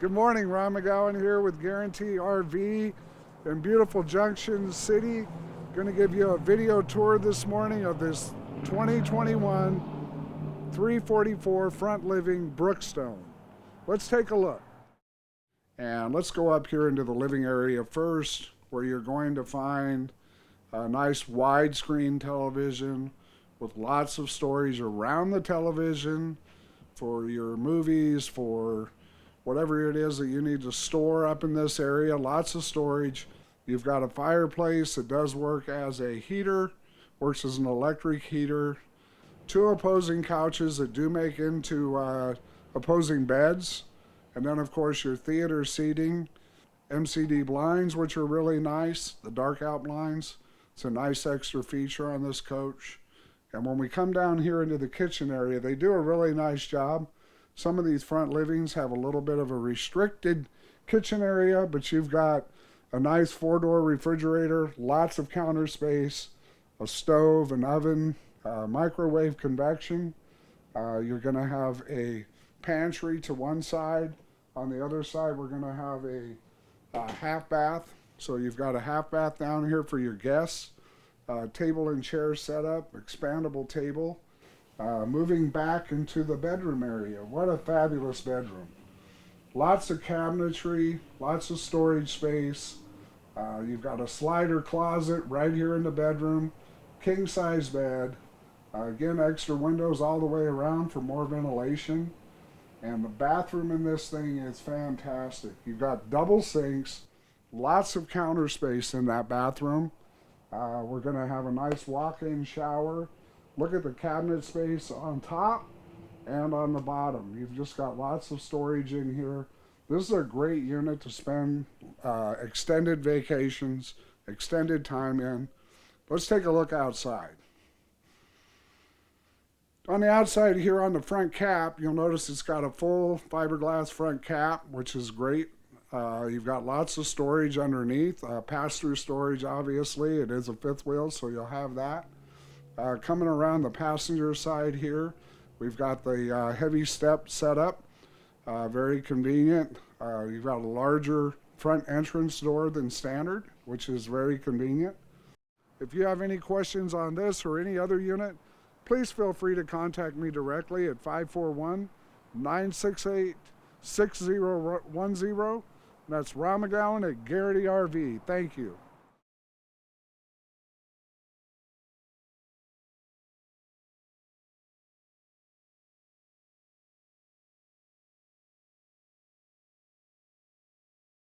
Good morning, Ron McGowan here with Guarantee RV in beautiful Junction City. Going to give you a video tour this morning of this 2021 344 front living Brookstone. Let's take a look. And let's go up here into the living area first, where you're going to find a nice widescreen television with lots of storage around the television for your movies, for whatever it is that you need to store up in this area. Lots of storage. You've got a fireplace that does work as a heater, works as an electric heater. Two opposing couches that do make into opposing beds. And then of course your theater seating. MCD blinds, which are really nice. The dark out blinds. It's a nice extra feature on this coach. And when we come down here into the kitchen area, they do a really nice job. Some of these front livings have a little bit of a restricted kitchen area, but you've got a nice 4-door refrigerator, lots of counter space, a stove, an oven, microwave convection. You're going to have a pantry to one side. On the other side, we're going to have a half bath. So you've got a half bath down here for your guests. Table and chair setup, expandable table. Moving back into the bedroom area. What a fabulous bedroom. Lots of cabinetry, lots of storage space. You've got a slider closet right here in the bedroom. King size bed. Again, extra windows all the way around for more ventilation. And the bathroom in this thing is fantastic. You've got double sinks, lots of counter space in that bathroom. We're going to have a nice walk-in shower. Look at the cabinet space on top and on the bottom. You've just got lots of storage in here. This is a great unit to spend extended vacations, extended time in. Let's take a look outside. On the outside here on the front cap, you'll notice it's got a full fiberglass front cap, which is great. You've got lots of storage underneath, pass-through storage obviously. It is a fifth wheel, so you'll have that. Coming around the passenger side here, we've got the heavy step setup, very convenient. You've got a larger front entrance door than standard, which is very convenient. If you have any questions on this or any other unit, please feel free to contact me directly at 541-968-6010. That's Ron McGowan at Guarantee RV. Thank you.